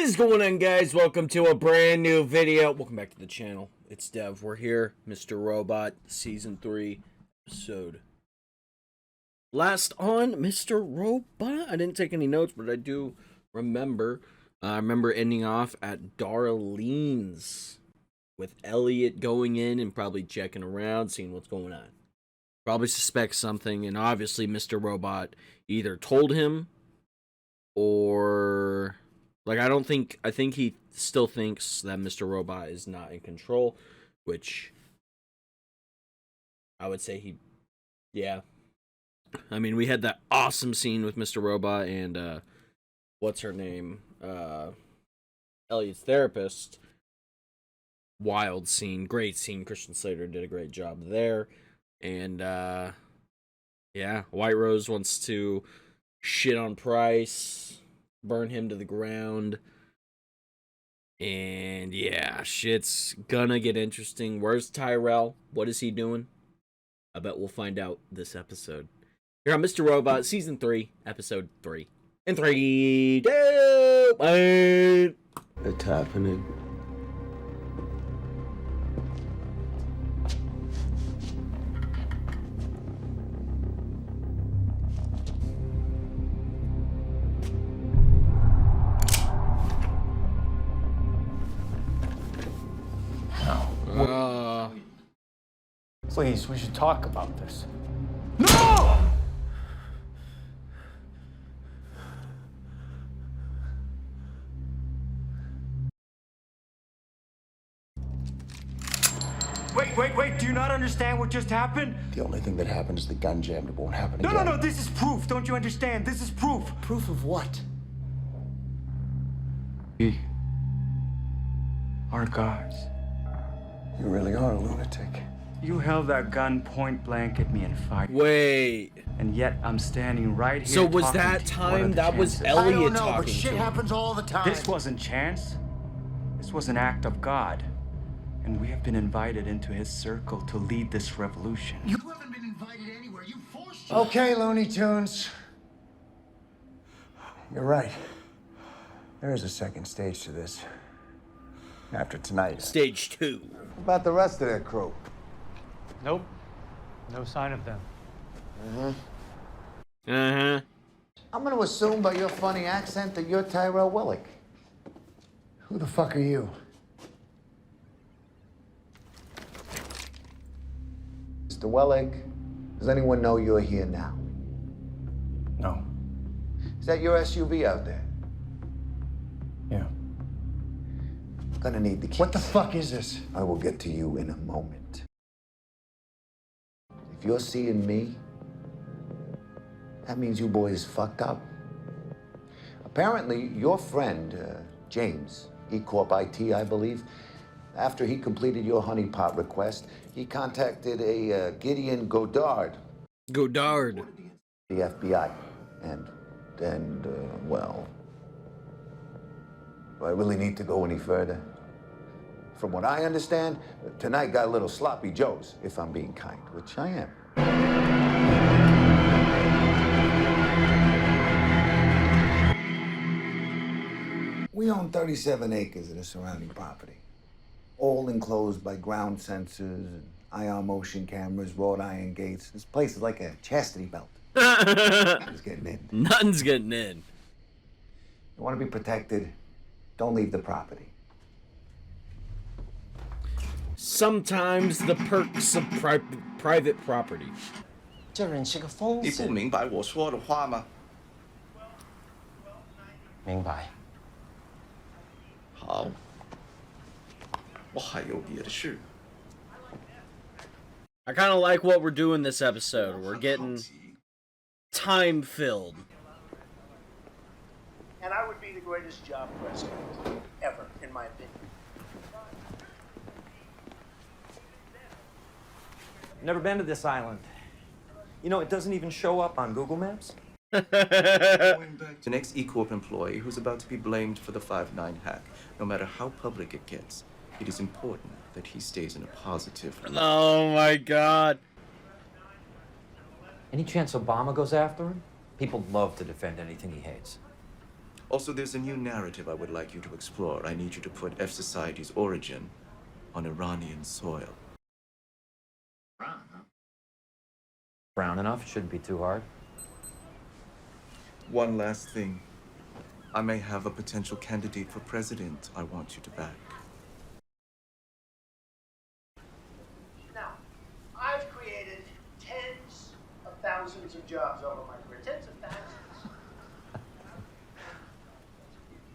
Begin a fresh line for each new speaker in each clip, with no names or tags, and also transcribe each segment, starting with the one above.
is going on, guys? Welcome to a brand new video. Welcome back to the channel. It's Dev. We're here, Mr. Robot, Season 3, episode. Last on Mr. Robot. I didn't take any notes, but I do remember. I remember ending off at Darlene's with Elliot going in and probably checking around, seeing what's going on. Probably suspects something, and obviously Mr. Robot either told him or... Like, I think he still thinks that Mr. Robot is not in control, which I would say yeah. I mean, we had that awesome scene with Mr. Robot and, what's her name? Elliot's therapist. Wild scene, great scene. Christian Slater did a great job there. And, yeah, White Rose wants to shit on Price, burn him to the ground, and yeah, shit's gonna get interesting. Where's Tyrell? What is he doing? I bet we'll find out this episode here on Mr. Robot, Season 3, Episode 3. In 3, 2, 1.
It's happening.
Please, we should talk about this.
No! Wait, do you not understand what just happened?
The only thing that happened is the gun jammed. It won't happen again.
No, this is proof. Don't you understand? This is proof.
Proof of what?
We are gods.
You really are a lunatic.
You held that gun point blank at me and fired.
Wait.
And yet I'm standing right here.
So was
talking
that
to you. What are
time
the
that was
chances?
Elliot
I don't know,
talking
but shit
to him?
happens all the time.
This wasn't chance. This was an act of God. And we have been invited into his circle to lead this revolution.
You haven't been invited anywhere. You forced it.
Okay, Looney Tunes. You're right. There is a second stage to this. After tonight.
Stage 2.
What about the rest of their crew?
Nope. No sign of them.
Uh-huh.
I'm gonna assume by your funny accent that you're Tyrell Willick. Who the fuck are you? Mr. Wellick, does anyone know you're here now?
No.
Is that your SUV out there?
Yeah.
Gonna need the keys.
What the fuck is this?
I will get to you in a moment. If you're seeing me, that means you boys fucked up. Apparently, your friend, James, E-Corp IT, I believe, after he completed your honeypot request, he contacted a Gideon Godard.
Godard.
The FBI. And then, well, do I really need to go any further? From what I understand, tonight got a little sloppy joes, if I'm being kind, which I am. We own 37 acres of the surrounding property, all enclosed by ground sensors and IR motion cameras, wrought iron gates. This place is like a chastity belt. Nothing's getting in.
Nothing's getting in.
You want to be protected, don't leave the property.
Sometimes the perks of private property.
这人是个疯
你
子。
不明白我说的话吗？
明白。
好，我还有别的事。
I kind of like what we're doing this episode. We're getting time filled.
And I would be the greatest job president ever, in my opinion.
Never been to this island. You know, it doesn't even show up on Google Maps.
The next E-Corp employee who's about to be blamed for the 5-9 hack, no matter how public it gets, it is important that he stays in a positive light.
Oh my god.
Any chance Obama goes after him? People love to defend anything he hates.
Also, there's a new narrative I would like you to explore. I need you to put F Society's origin on Iranian soil.
Brown enough, shouldn't be too hard.
One last thing. I may have a potential candidate for president I want you to back.
Now, I've created tens of thousands of jobs over my career. Tens of thousands.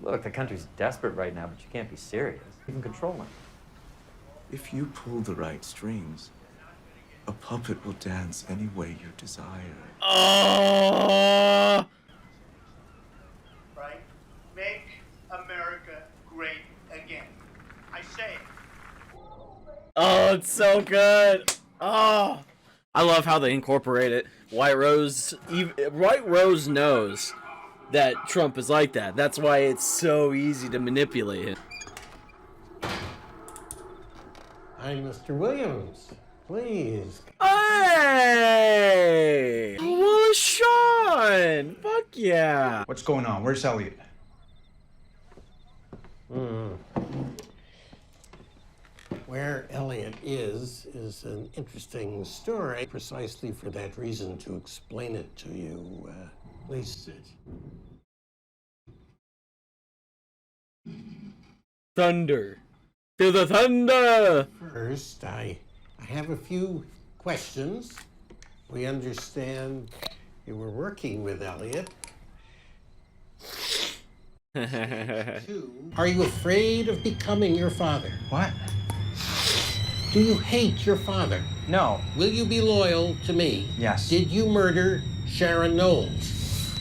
Look, the country's desperate right now, but you can't be serious. You can control it.
If you pull the right strings, a puppet will dance any way you desire.
Right? Make America great again. I say it.
Oh, it's so good. Oh, I love how they incorporate it. White Rose knows that Trump is like that. That's why it's so easy to manipulate him.
I'm Mr. Williams. Please.
Hey! Well, Sean! Fuck yeah!
What's going on? Where's Elliot?
Where Elliot is an interesting story. Precisely for that reason, to explain it to you, please sit.
Thunder. To the thunder!
First, I have a few questions. We understand you were working with Elliot. Two, are you afraid of becoming your father?
What?
Do you hate your father?
No.
Will you be loyal to me?
Yes.
Did you murder Sharon Knowles?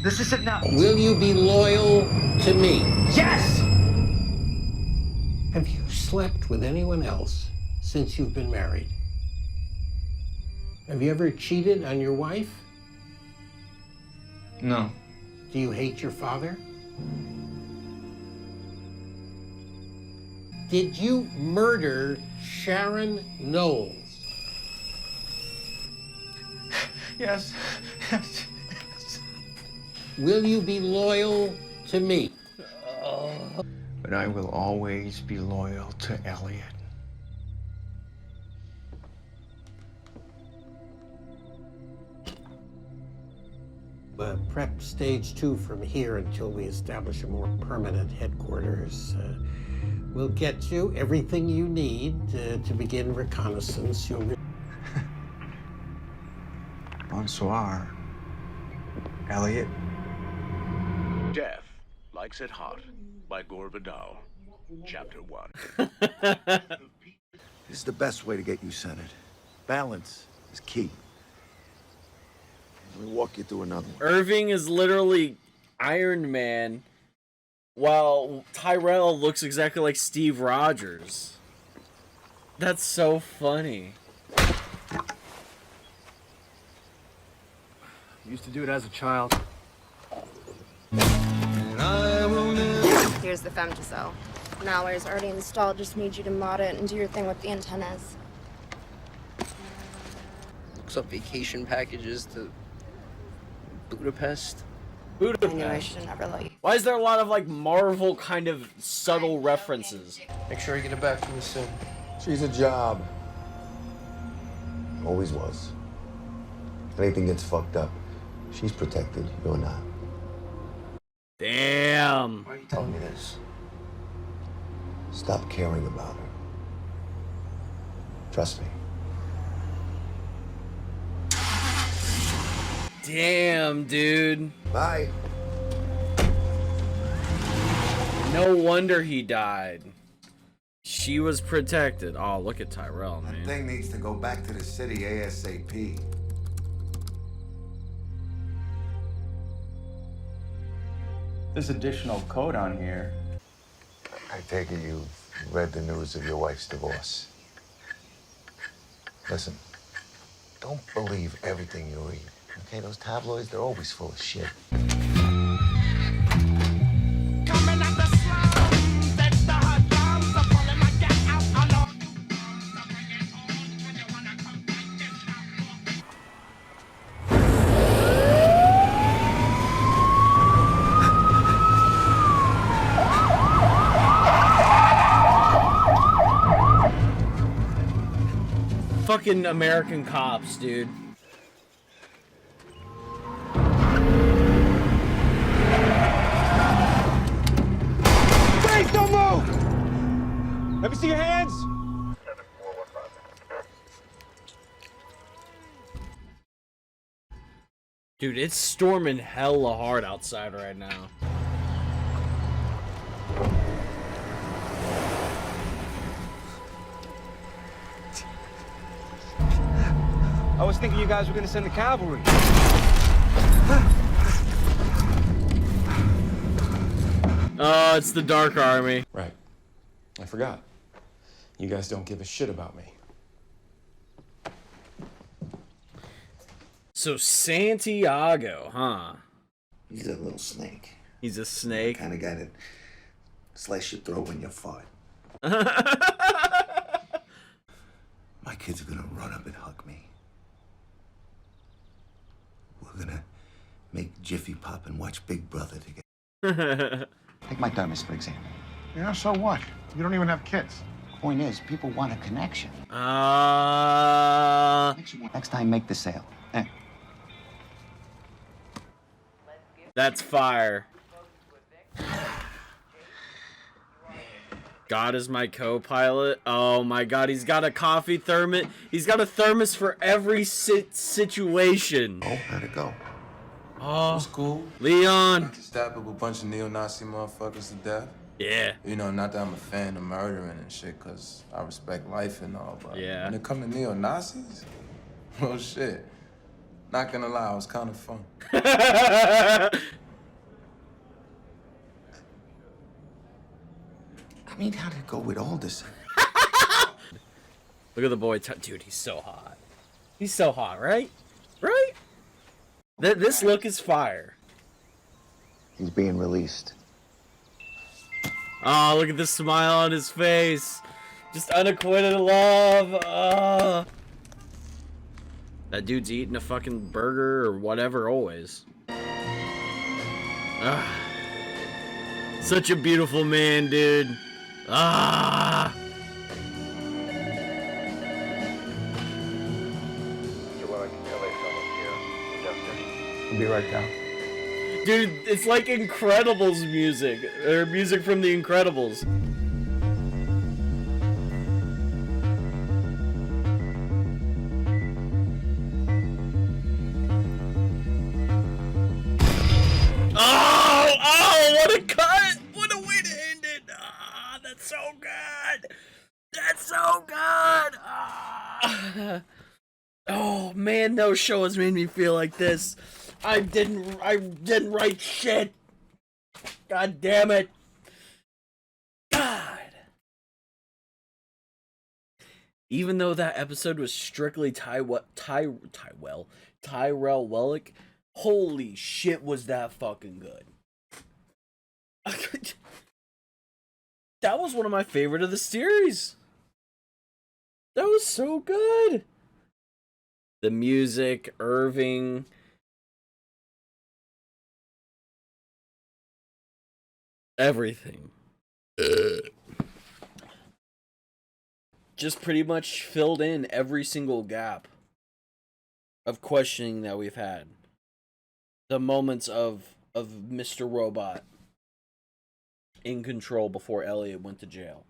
This is it now.
Will you be loyal to me?
Yes!
Have you slept with anyone else since you've been married? Have you ever cheated on your wife?
No.
Do you hate your father? Did you murder Sharon Knowles?
Yes. Yes.
Will you be loyal to me?
But I will always be loyal to Elliot.
Prep stage 2 from here until we establish a more permanent headquarters. We'll get you everything you need to begin reconnaissance.
Bonsoir, Elliot.
Death Likes It Hot by Gore Vidal. Chapter 1.
This is the best way to get you centered. Balance is key. Let me walk you through another one.
Irving is literally Iron Man, while Tyrell looks exactly like Steve Rogers. That's so funny.
Used to do it as a child.
Here's the femtocell. Malware's already installed, just need you to mod it and do your thing with the antennas.
Looks up vacation packages to Budapest.
I knew I should have never let you.
Why is there a lot of like Marvel kind of subtle references?
Make sure you get it back to me soon.
She's a job. Always was. If anything gets fucked up, she's protected, you're not.
Damn.
Why are you telling me this?
Stop caring about her. Trust me.
Damn, dude.
Bye.
No wonder he died. She was protected. Oh, look at Tyrell, man.
That thing needs to go back to the city ASAP.
This additional code on here.
I take it you've read the news of your wife's divorce. Listen, don't believe everything you read. Okay, those tabloids, they're always full of shit.
fucking American cops, dude.
Face, don't move! Let me see your hands!
Dude, it's storming hella hard outside right now.
I was thinking you guys were gonna send the cavalry.
Oh, it's the Dark Army.
Right. I forgot. You guys don't give a shit about me.
So Santiago, huh?
He's a little snake.
He's a snake.
Kind of guy that slice your throat when you fart. My kids are gonna run up and hug me. We're gonna make Jiffy Pop and watch Big Brother together. Take my thermos, for example.
Yeah, so what? You don't even have kids.
Point is, people want a connection. Next time, make the sale. Eh.
That's fire. God is my co-pilot. Oh my god, he's got a coffee thermos. He's got a thermos for every situation.
Oh, how'd it go?
Oh,
school.
Leon.
Stabbed up a bunch of neo-Nazi motherfuckers to death.
Yeah.
You know, not that I'm a fan of murdering and shit, cause I respect life and all, but
yeah.
When it come to neo-Nazis, well, shit. Not gonna lie, it was kind of fun.
I mean, how'd it go with all this?
Look at the boy. Dude, he's so hot. He's so hot, right? Right? This look is fire.
He's being released.
Oh, look at the smile on his face. Just unacquitted love. That dude's eating a fucking burger or whatever always. Such a beautiful man, dude.
I'll be right down.
Dude, it's like Incredibles music, or music from The Incredibles. Oh, what a cut! What a way to end it! Ah, that's so good! That's so good! Ah. Oh man, no show has made me feel like this. I didn't write shit. God damn it. God. Even though that episode was strictly Tyrell Wellick, holy shit was that fucking good. That was one of my favorite of the series. That was so good. The music, Irving. Everything. Just pretty much filled in every single gap of questioning that we've had. The moments of Mr. Robot in control before Elliot went to jail.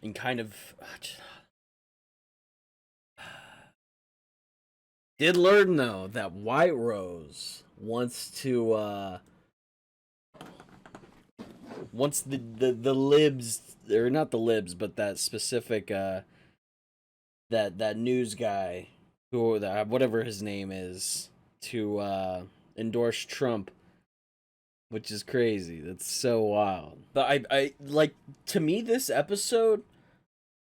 And kind of did learn though that White Rose wants to wants the libs, or not the libs, but that specific that news guy who whatever his name is to endorse Trump, which is crazy. That's so wild. But I like, to me this episode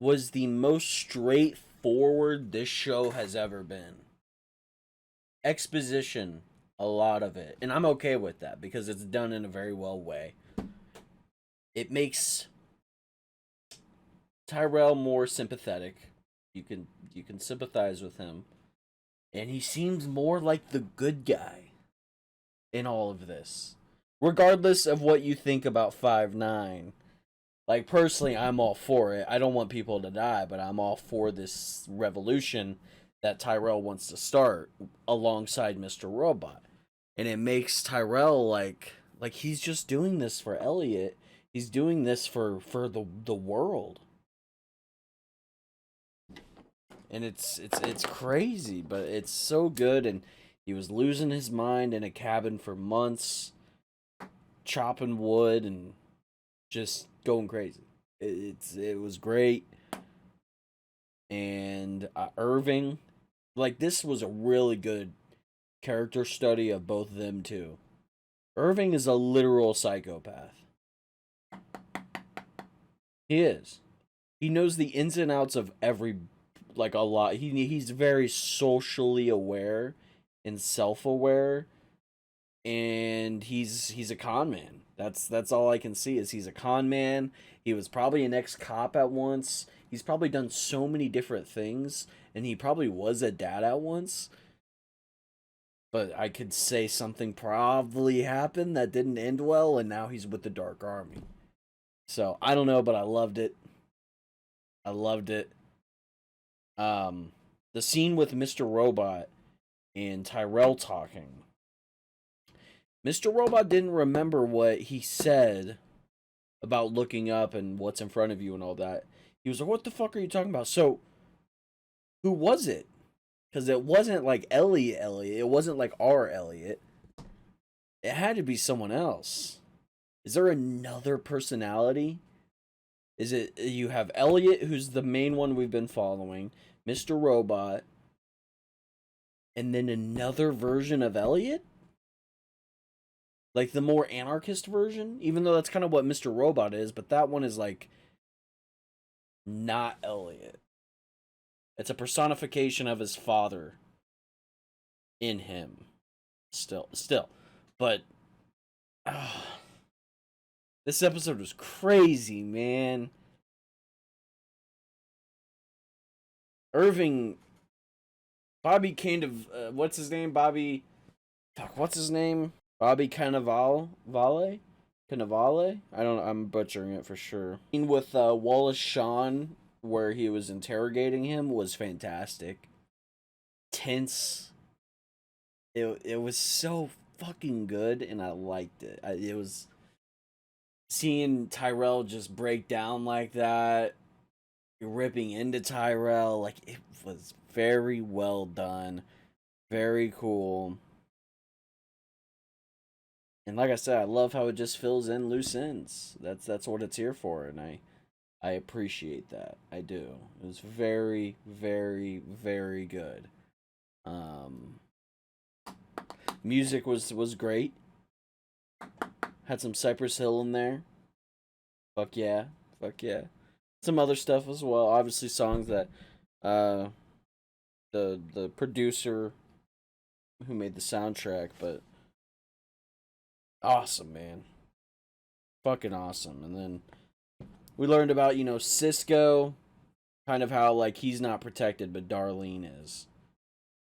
was the most straightforward this show has ever been. Exposition, a lot of it, and I'm okay with that because it's done in a very well way. It makes Tyrell more sympathetic. You can sympathize with him, and he seems more like the good guy in all of this. Regardless of what you think about 5'9", Like, personally, I'm all for it. I don't want people to die, but I'm all for this revolution that Tyrell wants to start alongside Mr. Robot. And it makes Tyrell like he's just doing this for Elliot. He's doing this for the world. And it's crazy, but it's so good. And he was losing his mind in a cabin for months, chopping wood and just going crazy. It was great. And Irving, like, this was a really good character study of both of them too. Irving is a literal psychopath. He is. He knows the ins and outs of every, like, a lot. He's very socially aware and self-aware, and he's a con man. That's all I can see is he's a con man. He was probably an ex-cop at once. He's probably done so many different things, and he probably was a dad at once. But I could say something probably happened that didn't end well, and now he's with the Dark Army. So, I don't know, but I loved it. I loved it. The scene with Mr. Robot and Tyrell talking. Mr. Robot didn't remember what he said about looking up and what's in front of you and all that. He was like, what the fuck are you talking about? So, who was it? Because it wasn't like Elliot. It wasn't like our Elliot. It had to be someone else. Is there another personality? Is it, you have Elliot, who's the main one we've been following, Mr. Robot, and then another version of Elliot? Like the more anarchist version? Even though that's kind of what Mr. Robot is, but that one is like not Elliot. It's a personification of his father in him. Still. But this episode was crazy, man. Irving, Bobby kind of, what's his name? Bobby Cannavale? I'm butchering it for sure. With Wallace Shawn, where he was interrogating him, was fantastic. Tense. It was so fucking good, and I liked it. It was seeing Tyrell just break down like that, ripping into Tyrell, like, it was very well done, very cool. And like I said, I love how it just fills in loose ends. That's what it's here for, and I appreciate that. I do. It was very, very, very good. Music was great. Had some Cypress Hill in there. Fuck yeah. Some other stuff as well. Obviously songs that the producer who made the soundtrack, but awesome, man. Fucking awesome. And then we learned about, Cisco, kind of how, like, he's not protected, but Darlene is.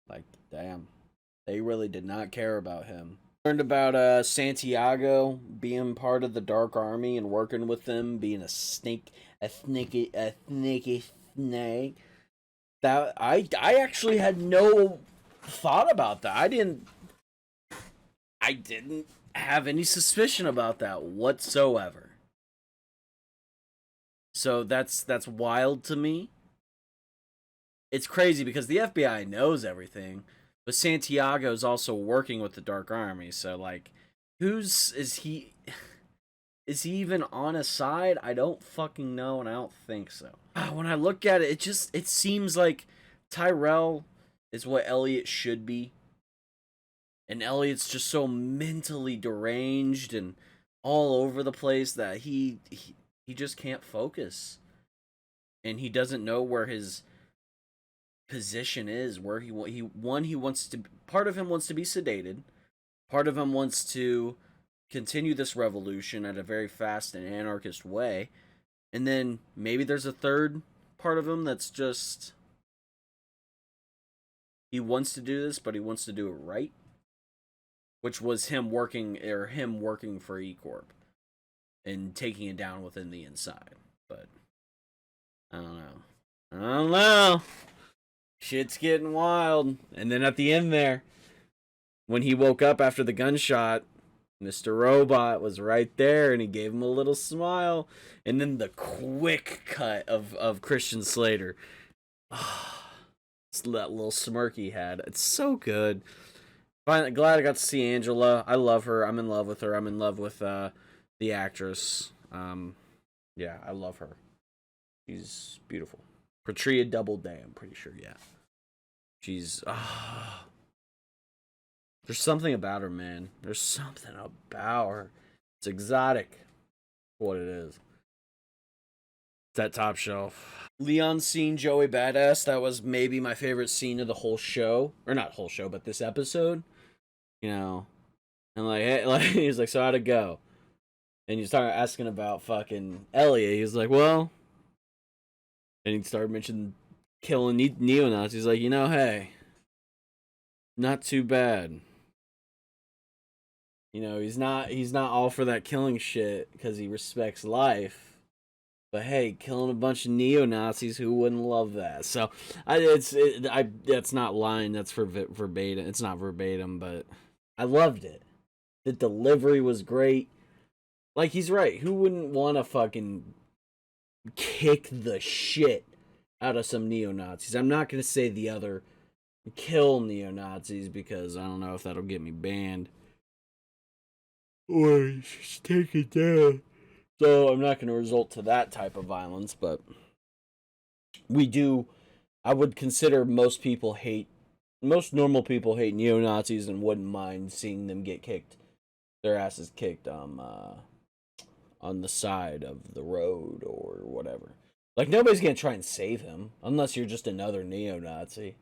Like, damn. They really did not care about him. Learned about Santiago being part of the Dark Army and working with them, being a sneaky snake. That I actually had no thought about that. I didn't have any suspicion about that whatsoever. So that's wild to me. It's crazy because the FBI knows everything, but Santiago's also working with the Dark Army. So, like, is he even on a side? I don't fucking know, and I don't think so. When I look at it, it seems like Tyrell is what Elliot should be. And Elliot's just so mentally deranged and all over the place that he just can't focus. And he doesn't know where his position is, where he wants to, part of him wants to be sedated, part of him wants to continue this revolution at a very fast and anarchist way, and then maybe there's a third part of him that's just, he wants to do this, but he wants to do it right, which was him working for E-Corp. and taking it down within the inside. But I don't know. Shit's getting wild. And then at the end there, when he woke up after the gunshot, Mr. Robot was right there, and he gave him a little smile. And then the quick cut of Christian Slater. That little smirk he had. It's so good. Finally, glad I got to see Angela. I love her. I'm in love with her. I'm in love with the actress. Yeah, I love her. She's beautiful. Patria Doubleday, I'm pretty sure, yeah. She's... There's something about her, man. There's something about her. It's exotic. What it is. It's that top shelf. Leon scene, Joey Badass. That was maybe my favorite scene of the whole show. Or not whole show, but this episode. You know. And like, hey, like he's like, so how'd it go? And he's asking about fucking Elliot. He's like, well. And he started mentioning killing neo-Nazis. He's like, you know, hey. Not too bad. You know, he's not all for that killing shit because he respects life. But hey, killing a bunch of neo-Nazis, who wouldn't love that? So, that's not lying. That's verbatim. It's not verbatim, but I loved it. The delivery was great. Like, he's right. Who wouldn't want to fucking kick the shit out of some neo-Nazis? I'm not going to say the other kill neo-Nazis because I don't know if that'll get me banned. Or just take it down. So I'm not going to resort to that type of violence, but I would consider most normal people hate neo-Nazis and wouldn't mind seeing them get their asses kicked on the side of the road or whatever. Like, nobody's going to try and save him unless you're just another neo-Nazi.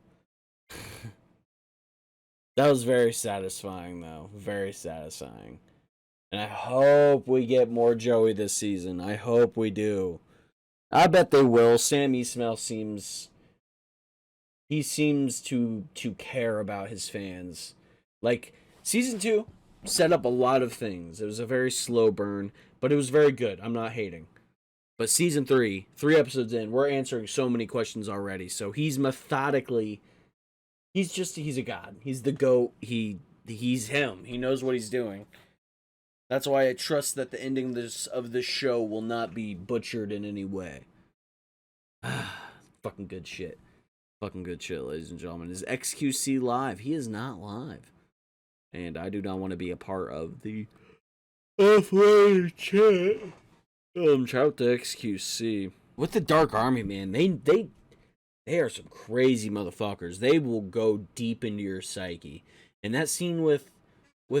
That was very satisfying, though. Very satisfying. And I hope we get more Joey this season. I hope we do. I bet they will. Sam Esmail seems to care about his fans. Like, season 2 set up a lot of things. It was a very slow burn, but it was very good. I'm not hating. But season 3 episodes in, we're answering so many questions already. So he's methodically, he's a god. He's the GOAT. He's him. He knows what he's doing. That's why I trust that the ending of this show will not be butchered in any way. Fucking good shit. Fucking good shit, ladies and gentlemen. Is XQC live? He is not live. And I do not want to be a part of the offline chat. Shout out to XQC. With the Dark Army, man, they are some crazy motherfuckers. They will go deep into your psyche. And that scene with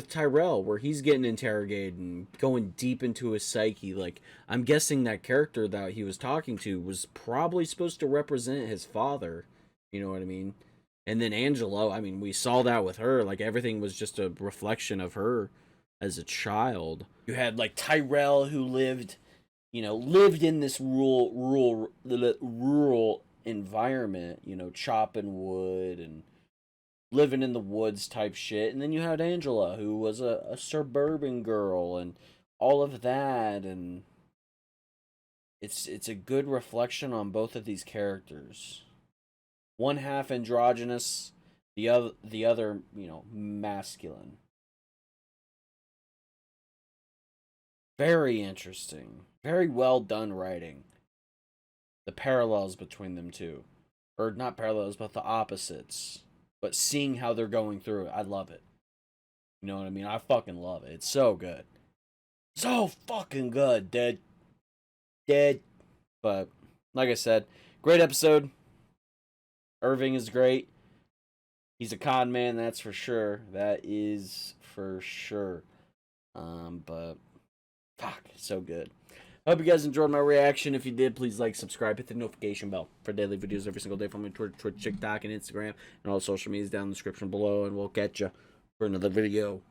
Tyrell, where he's getting interrogated and going deep into his psyche, like, I'm guessing that character that he was talking to was probably supposed to represent his father, you know what I mean? And then Angelo, I mean, we saw that with her, like, everything was just a reflection of her as a child. You had, like, Tyrell, who lived in this rural environment, you know, chopping wood and living in the woods type shit. And then you had Angela, who was a suburban girl and all of that. And it's a good reflection on both of these characters. One half androgynous, the other, you know, masculine. Very interesting. Very well done writing. The parallels between them two. Or not parallels, but the opposites. But seeing how they're going through it, I love it. You know what I mean? I fucking love it. It's so good. So fucking good, Dead. But, like I said, great episode. Irving is great. He's a con man, that's for sure. That is for sure. But, fuck, so good. I hope you guys enjoyed my reaction. If you did, please like, subscribe, hit the notification bell for daily videos every single day from me, Twitter, TikTok, and Instagram, and all the social medias down in the description below, and we'll catch you for another video.